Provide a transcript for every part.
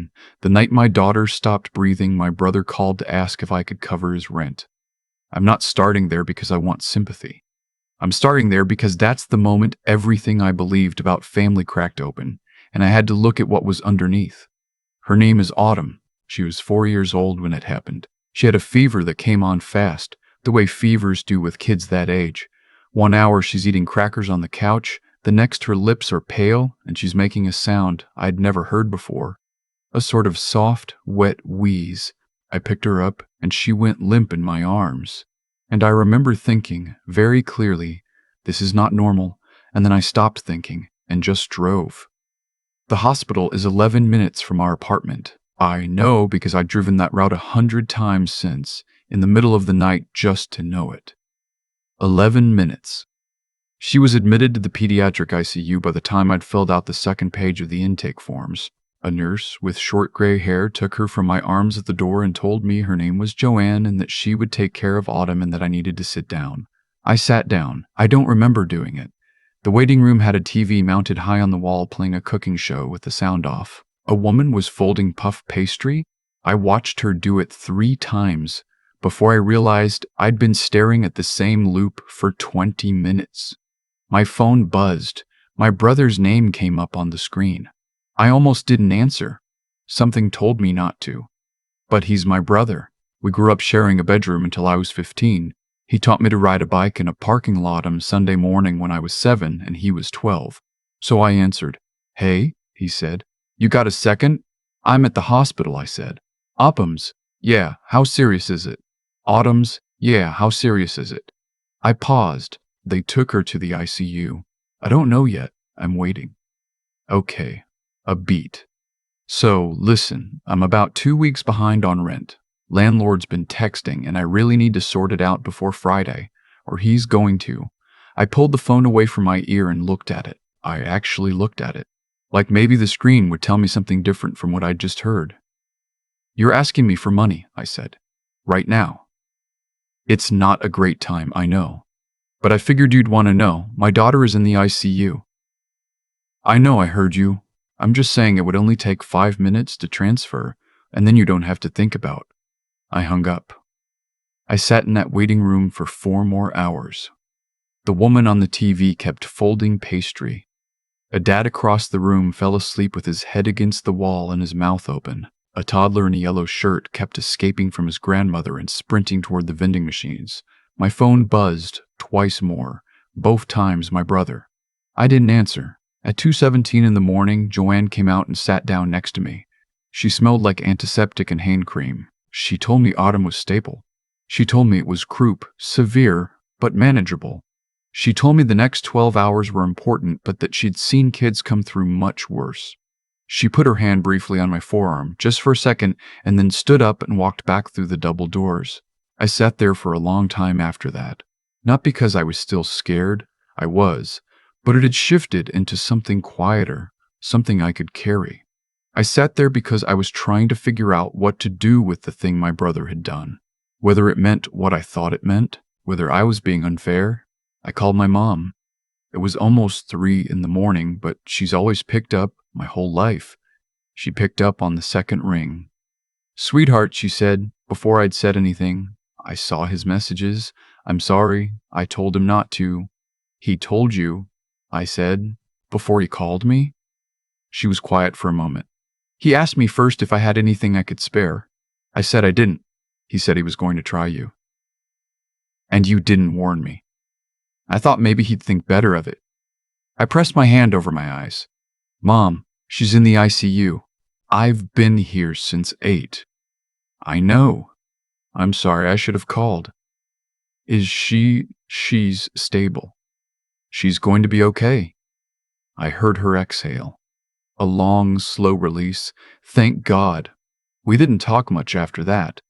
11. The night my daughter stopped breathing, my brother called to ask if I could cover his rent. I'm not starting there because I want sympathy. I'm starting there because that's the moment everything I believed about family cracked open, and I had to look at what was underneath. Her name is Autumn. She was 4 years old when it happened. She had a fever that came on fast, the way fevers do with kids that age. 1 hour she's eating crackers on the couch, the next her lips are pale and she's making a sound I'd never heard before. A sort of soft, wet wheeze. I picked her up and she went limp in my arms. And I remember thinking, very clearly, this is not normal, and then I stopped thinking and just drove. The hospital is 11 minutes from our apartment. I know because I've driven that route 100 times since, in the middle of the night just to know it. 11 minutes. She was admitted to the pediatric ICU by the time I'd filled out the second page of the intake forms. A nurse with short gray hair took her from my arms at the door and told me her name was Joanne and that she would take care of Autumn and that I needed to sit down. I sat down. I don't remember doing it. The waiting room had a TV mounted high on the wall playing a cooking show with the sound off. A woman was folding puff pastry. I watched her do it 3 times before I realized I'd been staring at the same loop for 20 minutes. My phone buzzed. My brother's name came up on the screen. I almost didn't answer. Something told me not to. But he's my brother. We grew up sharing a bedroom until I was 15. He taught me to ride a bike in a parking lot on Sunday morning when I was 7 and he was 12. So I answered. "Hey," he said. "You got a second?" "I'm at the hospital," I said. "Autumn's? Yeah, how serious is it?" "Autumn's? Yeah, how serious is it?" I paused. They took her to the ICU. I don't know yet. I'm waiting. Okay, a beat. So, listen, I'm about 2 weeks behind on rent. Landlord's been texting, and I really need to sort it out before Friday, or he's going to. I pulled the phone away from my ear and looked at it. I actually looked at it. Like maybe the screen would tell me something different from what I'd just heard. "You're asking me for money," I said. "Right now." It's not a great time, I know. But I figured you'd want to know. My daughter is in the ICU. I know I heard you. I'm just saying it would only take 5 minutes to transfer, and then you don't have to think about. I hung up. I sat in that waiting room for 4 more hours. The woman on the TV kept folding pastry. A dad across the room fell asleep with his head against the wall and his mouth open. A toddler in a yellow shirt kept escaping from his grandmother and sprinting toward the vending machines. My phone buzzed twice more, both times my brother. I didn't answer. At 2:17 in the morning, Joanne came out and sat down next to me. She smelled like antiseptic and hand cream. She told me Autumn was stable. She told me it was croup, severe, but manageable. She told me the next 12 hours were important, but that she'd seen kids come through much worse. She put her hand briefly on my forearm, just for a second, and then stood up and walked back through the double doors. I sat there for a long time after that. Not because I was still scared, I was, but it had shifted into something quieter, something I could carry. I sat there because I was trying to figure out what to do with the thing my brother had done. Whether it meant what I thought it meant, whether I was being unfair. I called my mom. It was almost 3 in the morning, but she's always picked up my whole life. She picked up on the second ring. "Sweetheart," she said, before I'd said anything. I saw his messages. "I'm sorry. I told him not to." "He told you," I said, "before he called me?" She was quiet for a moment. "He asked me first if I had anything I could spare. I said I didn't. He said he was going to try you." "And you didn't warn me." "I thought maybe he'd think better of it." I pressed my hand over my eyes. "Mom, she's in the ICU. I've been here since 8. "I know. I'm sorry, I should have called." "Is she's stable. She's going to be okay." I heard her exhale. A long, slow release. Thank God. We didn't talk much after that.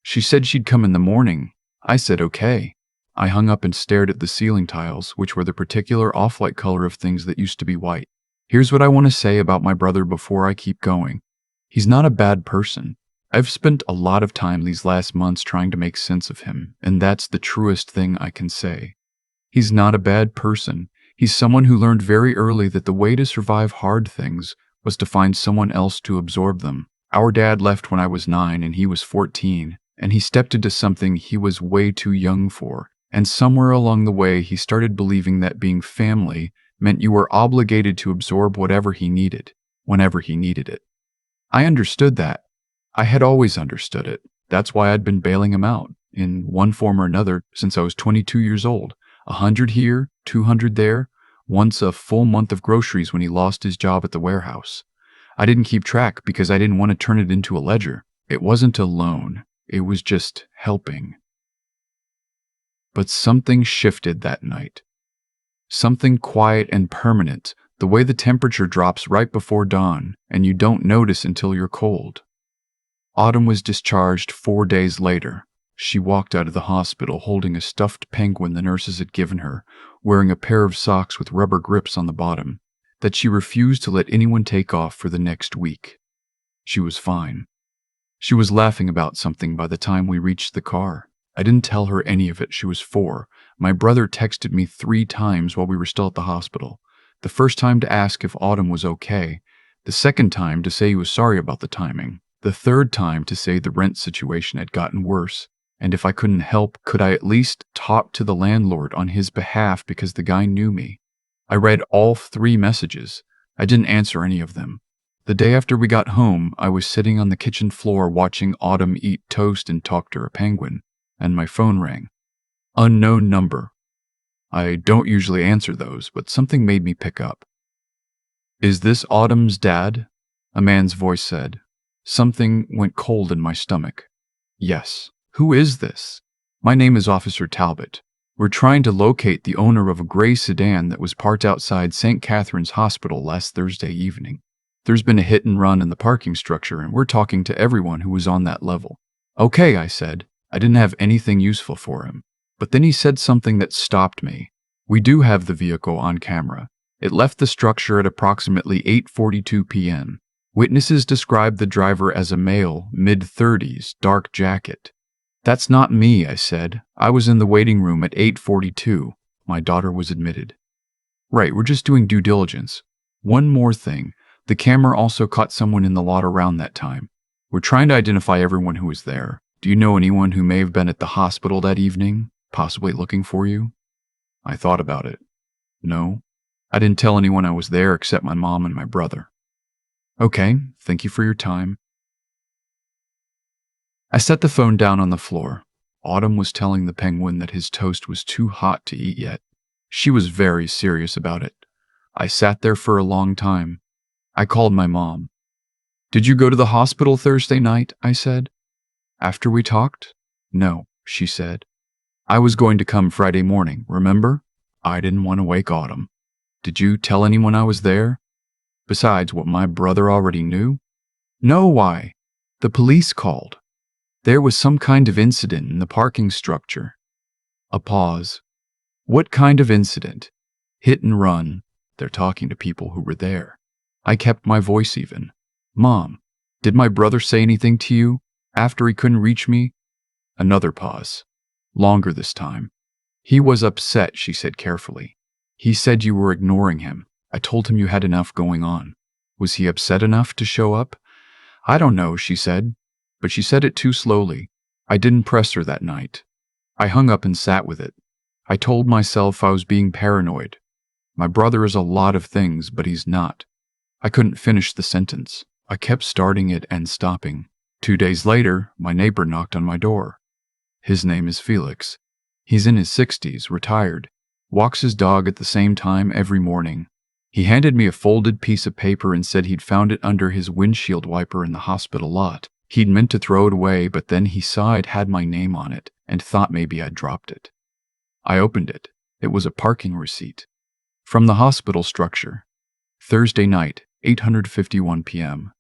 She said she'd come in the morning. I said okay. I hung up and stared at the ceiling tiles, which were the particular off-white color of things that used to be white. Here's what I want to say about my brother before I keep going. He's not a bad person. I've spent a lot of time these last months trying to make sense of him, and that's the truest thing I can say. He's not a bad person. He's someone who learned very early that the way to survive hard things was to find someone else to absorb them. Our dad left when I was 9 and he was 14, and he stepped into something he was way too young for. And somewhere along the way, he started believing that being family meant you were obligated to absorb whatever he needed, whenever he needed it. I understood that. I had always understood it. That's why I'd been bailing him out, in one form or another, since I was 22 years old. 100 here, 200 there, once a full month of groceries when he lost his job at the warehouse. I didn't keep track because I didn't want to turn it into a ledger. It wasn't a loan. It was just helping. But something shifted that night. Something quiet and permanent, the way the temperature drops right before dawn and you don't notice until you're cold. Autumn was discharged 4 days later. She walked out of the hospital holding a stuffed penguin the nurses had given her, wearing a pair of socks with rubber grips on the bottom, that she refused to let anyone take off for the next week. She was fine. She was laughing about something by the time we reached the car. I didn't tell her any of it. She was 4. My brother texted me 3 times while we were still at the hospital. The first time to ask if Autumn was okay. The second time to say he was sorry about the timing. The third time to say the rent situation had gotten worse. And if I couldn't help, could I at least talk to the landlord on his behalf because the guy knew me? I read all 3 messages. I didn't answer any of them. The day after we got home, I was sitting on the kitchen floor watching Autumn eat toast and talk to her penguin, and my phone rang. Unknown number. I don't usually answer those, but something made me pick up. "Is this Autumn's dad?" a man's voice said. Something went cold in my stomach. Yes. Who is this? My name is Officer Talbot. We're trying to locate the owner of a gray sedan that was parked outside St. Catherine's Hospital last Thursday evening. There's been a hit and run in the parking structure, and we're talking to everyone who was on that level. Okay, I said. I didn't have anything useful for him. But then he said something that stopped me. We do have the vehicle on camera. It left the structure at approximately 8:42 p.m. Witnesses described the driver as a male, mid-30s, dark jacket. That's not me, I said. I was in the waiting room at 8:42. My daughter was admitted. Right, we're just doing due diligence. One more thing. The camera also caught someone in the lot around that time. We're trying to identify everyone who was there. Do you know anyone who may have been at the hospital that evening, possibly looking for you? I thought about it. No. I didn't tell anyone I was there except my mom and my brother. Okay, thank you for your time. I set the phone down on the floor. Autumn was telling the penguin that his toast was too hot to eat yet. She was very serious about it. I sat there for a long time. I called my mom. Did you go to the hospital Thursday night? I said. After we talked? No, she said. I was going to come Friday morning, remember? I didn't want to wake Autumn. Did you tell anyone I was there? Besides what my brother already knew? No, why? The police called. There was some kind of incident in the parking structure. A pause. What kind of incident? Hit and run. They're talking to people who were there. I kept my voice even. Mom, did my brother say anything to you after he couldn't reach me? Another pause. Longer this time. He was upset, she said carefully. He said you were ignoring him. I told him you had enough going on. Was he upset enough to show up? I don't know, she said. But she said it too slowly. I didn't press her that night. I hung up and sat with it. I told myself I was being paranoid. My brother is a lot of things, but he's not. I couldn't finish the sentence. I kept starting it and stopping. 2 days later, my neighbor knocked on my door. His name is Felix. He's in his 60s, retired. Walks his dog at the same time every morning. He handed me a folded piece of paper and said he'd found it under his windshield wiper in the hospital lot. He'd meant to throw it away, but then he saw it had my name on it and thought maybe I'd dropped it. I opened it. It was a parking receipt. From the hospital structure. Thursday night, 8:51 p.m.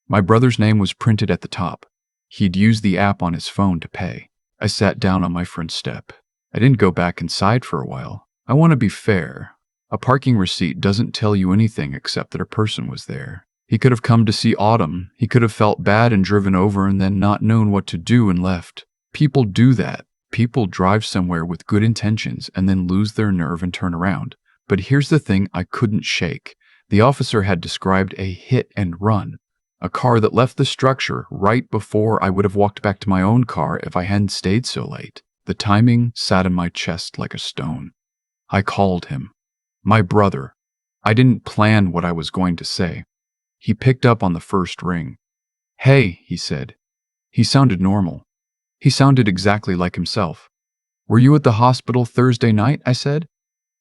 My brother's name was printed at the top. He'd used the app on his phone to pay. I sat down on my front step. I didn't go back inside for a while. I want to be fair. A parking receipt doesn't tell you anything except that a person was there. He could have come to see Autumn. He could have felt bad and driven over and then not known what to do and left. People do that. People drive somewhere with good intentions and then lose their nerve and turn around. But here's the thing I couldn't shake. The officer had described a hit and run, a car that left the structure right before I would have walked back to my own car if I hadn't stayed so late. The timing sat in my chest like a stone. I called him. My brother. I didn't plan what I was going to say. He picked up on the first ring. "Hey," he said. He sounded normal. He sounded exactly like himself. "Were you at the hospital Thursday night?" I said.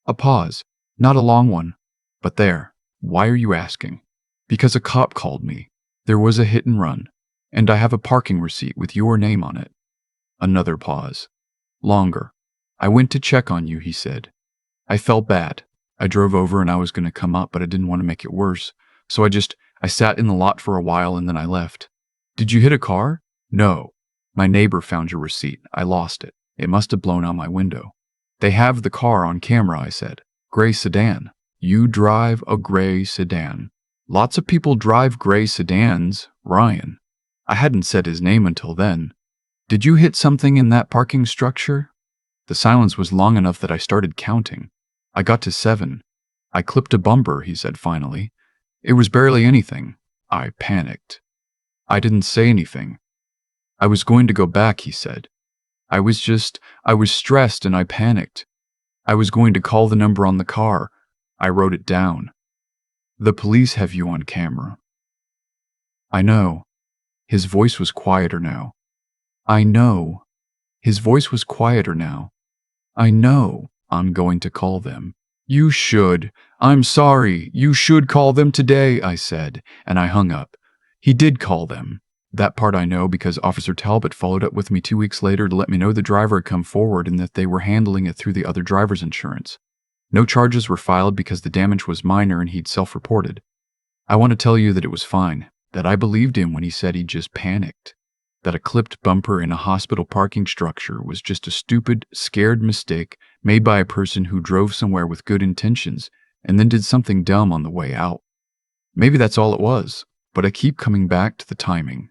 A pause. Not a long one. But there. "Why are you asking?" "Because a cop called me. There was a hit and run. And I have a parking receipt with your name on it." Another pause. Longer. "I went to check on you," he said. I felt bad. I drove over and I was going to come up, but I didn't want to make it worse. So I sat in the lot for a while and then I left. "Did you hit a car?" "No. My neighbor found your receipt. I lost it. It must have blown out my window." "They have the car on camera," I said. "Gray sedan." "You drive a gray sedan." "Lots of people drive gray sedans, Ryan." I hadn't said his name until then. "Did you hit something in that parking structure?" The silence was long enough that I started counting. I got to 7. "I clipped a bumper," he said finally. "It was barely anything." I panicked. I didn't say anything. "I was going to go back," he said. I was stressed and I panicked. I was going to call the number on the car. I wrote it down. "The police have you on camera." "I know." His voice was quieter now. "I know." His voice was quieter now. "I know. I'm going to call them." "You should. I'm sorry. You should call them today," I said, and I hung up. He did call them. That part I know because Officer Talbot followed up with me 2 weeks later to let me know the driver had come forward and that they were handling it through the other driver's insurance. No charges were filed because the damage was minor and he'd self-reported. I want to tell you that it was fine, that I believed him when he said he just panicked, that a clipped bumper in a hospital parking structure was just a stupid, scared mistake made by a person who drove somewhere with good intentions and then did something dumb on the way out. Maybe that's all it was, but I keep coming back to the timing.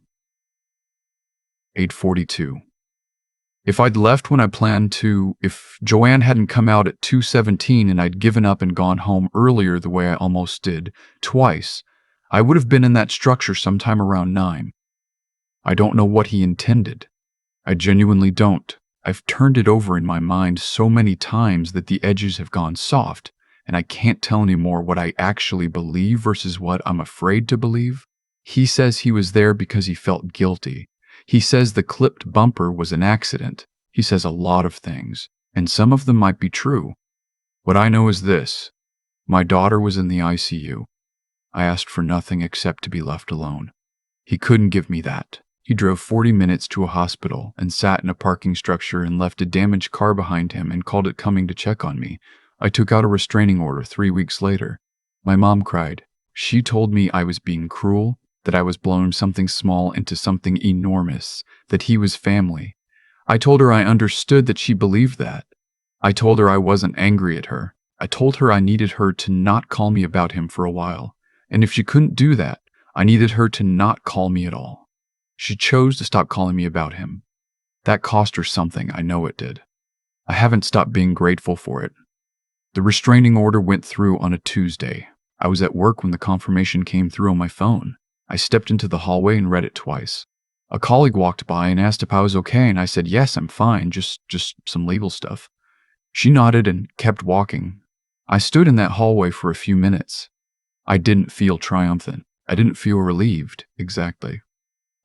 8:42. If I'd left when I planned to, if Joanne hadn't come out at 2:17 and I'd given up and gone home earlier the way I almost did, twice, I would have been in that structure sometime around 9. I don't know what he intended. I genuinely don't. I've turned it over in my mind so many times that the edges have gone soft, and I can't tell anymore what I actually believe versus what I'm afraid to believe. He says he was there because he felt guilty. He says the clipped bumper was an accident. He says a lot of things, and some of them might be true. What I know is this. My daughter was in the ICU. I asked for nothing except to be left alone. He couldn't give me that. He drove 40 minutes to a hospital and sat in a parking structure and left a damaged car behind him and called it coming to check on me. I took out a restraining order 3 weeks later. My mom cried. She told me I was being cruel, that I was blowing something small into something enormous, that he was family. I told her I understood that she believed that. I told her I wasn't angry at her. I told her I needed her to not call me about him for a while. And if she couldn't do that, I needed her to not call me at all. She chose to stop calling me about him. That cost her something, I know it did. I haven't stopped being grateful for it. The restraining order went through on a Tuesday. I was at work when the confirmation came through on my phone. I stepped into the hallway and read it twice. A colleague walked by and asked if I was okay, and I said, yes, I'm fine, just some legal stuff. She nodded and kept walking. I stood in that hallway for a few minutes. I didn't feel triumphant. I didn't feel relieved, exactly.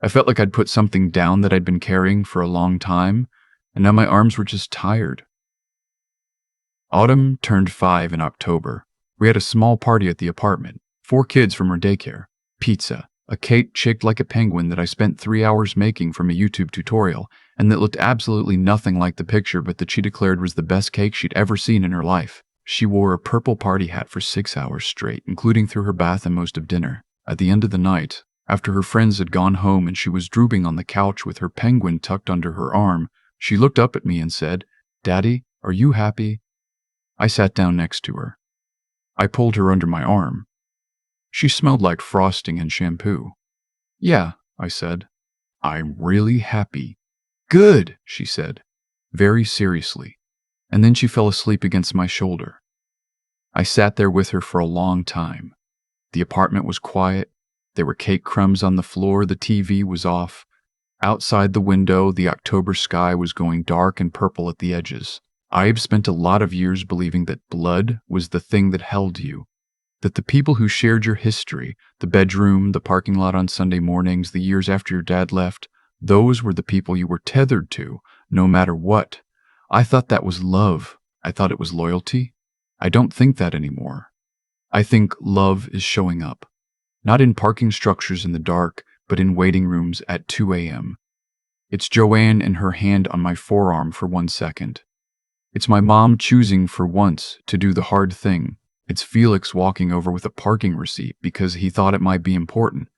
I felt like I'd put something down that I'd been carrying for a long time, and now my arms were just tired. Autumn turned 5 in October. We had a small party at the apartment. 4 kids from her daycare. Pizza. A cake shaped like a penguin that I spent 3 hours making from a YouTube tutorial, and that looked absolutely nothing like the picture but that she declared was the best cake she'd ever seen in her life. She wore a purple party hat for 6 hours straight, including through her bath and most of dinner. At the end of the night, after her friends had gone home and she was drooping on the couch with her penguin tucked under her arm, she looked up at me and said, "Daddy, are you happy?" I sat down next to her. I pulled her under my arm. She smelled like frosting and shampoo. "Yeah," I said. "I'm really happy." "Good," she said, very seriously, and then she fell asleep against my shoulder. I sat there with her for a long time. The apartment was quiet. There were cake crumbs on the floor. The TV was off. Outside the window, the October sky was going dark and purple at the edges. I have spent a lot of years believing that blood was the thing that held you, that the people who shared your history, the bedroom, the parking lot on Sunday mornings, the years after your dad left, those were the people you were tethered to, no matter what. I thought that was love. I thought it was loyalty. I don't think that anymore. I think love is showing up, not in parking structures in the dark, but in waiting rooms at 2 a.m. It's Joanne and her hand on my forearm for 1 second. It's my mom choosing for once to do the hard thing. It's Felix walking over with a parking receipt because he thought it might be important.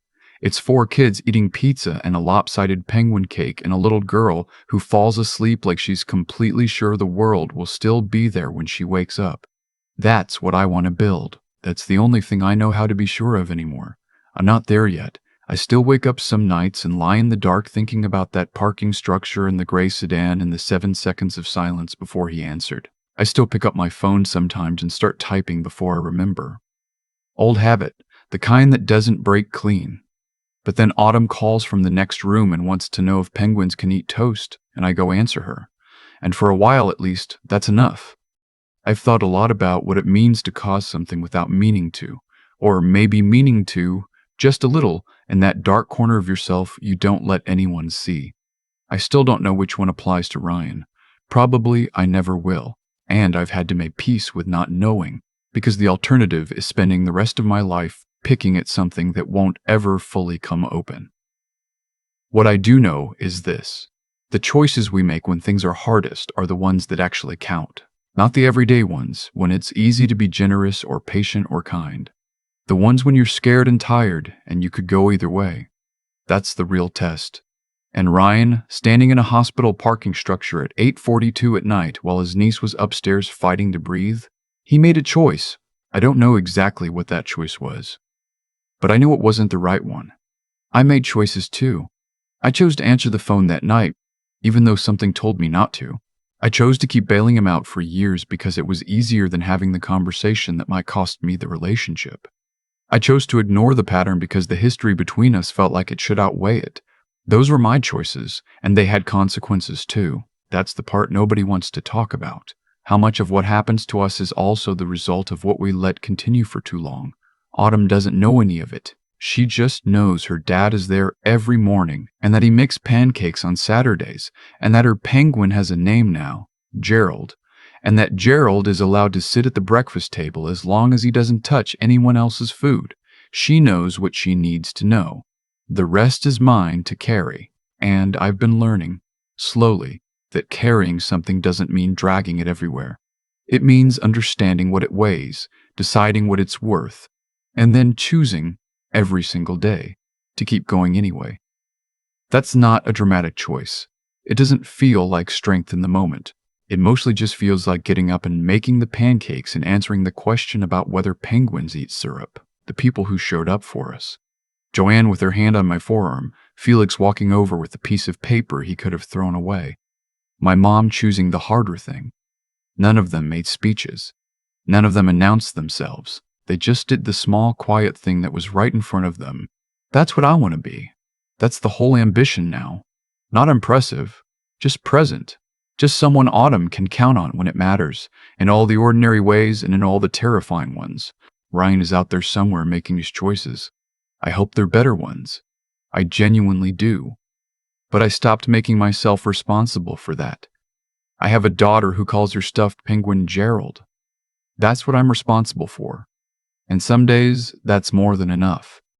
It's 4 kids eating pizza and a lopsided penguin cake and a little girl who falls asleep like she's completely sure the world will still be there when she wakes up. That's what I want to build. That's the only thing I know how to be sure of anymore. I'm not there yet. I still wake up some nights and lie in the dark thinking about that parking structure and the gray sedan and the 7 seconds of silence before he answered. I still pick up my phone sometimes and start typing before I remember. Old habit, the kind that doesn't break clean. But then Autumn calls from the next room and wants to know if penguins can eat toast, and I go answer her. And for a while at least, that's enough. I've thought a lot about what it means to cause something without meaning to, or maybe meaning to, just a little, in that dark corner of yourself you don't let anyone see. I still don't know which one applies to Ryan. Probably I never will, and I've had to make peace with not knowing, because the alternative is spending the rest of my life picking at something that won't ever fully come open. What I do know is this: the choices we make when things are hardest are the ones that actually count, not the everyday ones when it's easy to be generous or patient or kind. The ones when you're scared and tired and you could go either way. That's the real test. And Ryan, standing in a hospital parking structure at 8:42 at night while his niece was upstairs fighting to breathe, he made a choice. I don't know exactly what that choice was, but I knew it wasn't the right one. I made choices too. I chose to answer the phone that night, even though something told me not to. I chose to keep bailing him out for years because it was easier than having the conversation that might cost me the relationship. I chose to ignore the pattern because the history between us felt like it should outweigh it. Those were my choices, and they had consequences too. That's the part nobody wants to talk about. How much of what happens to us is also the result of what we let continue for too long. Autumn doesn't know any of it. She just knows her dad is there every morning, and that he makes pancakes on Saturdays, and that her penguin has a name now, Gerald, and that Gerald is allowed to sit at the breakfast table as long as he doesn't touch anyone else's food. She knows what she needs to know. The rest is mine to carry, and I've been learning, slowly, that carrying something doesn't mean dragging it everywhere. It means understanding what it weighs, deciding what it's worth, and then choosing, every single day, to keep going anyway. That's not a dramatic choice. It doesn't feel like strength in the moment. It mostly just feels like getting up and making the pancakes and answering the question about whether penguins eat syrup, the people who showed up for us. Joanne with her hand on my forearm, Felix walking over with a piece of paper he could have thrown away. My mom choosing the harder thing. None of them made speeches. None of them announced themselves. They just did the small, quiet thing that was right in front of them. That's what I want to be. That's the whole ambition now. Not impressive, just present. Just someone Autumn can count on when it matters, in all the ordinary ways and in all the terrifying ones. Ryan is out there somewhere making his choices. I hope they're better ones. I genuinely do. But I stopped making myself responsible for that. I have a daughter who calls her stuffed penguin Gerald. That's what I'm responsible for. And some days, that's more than enough.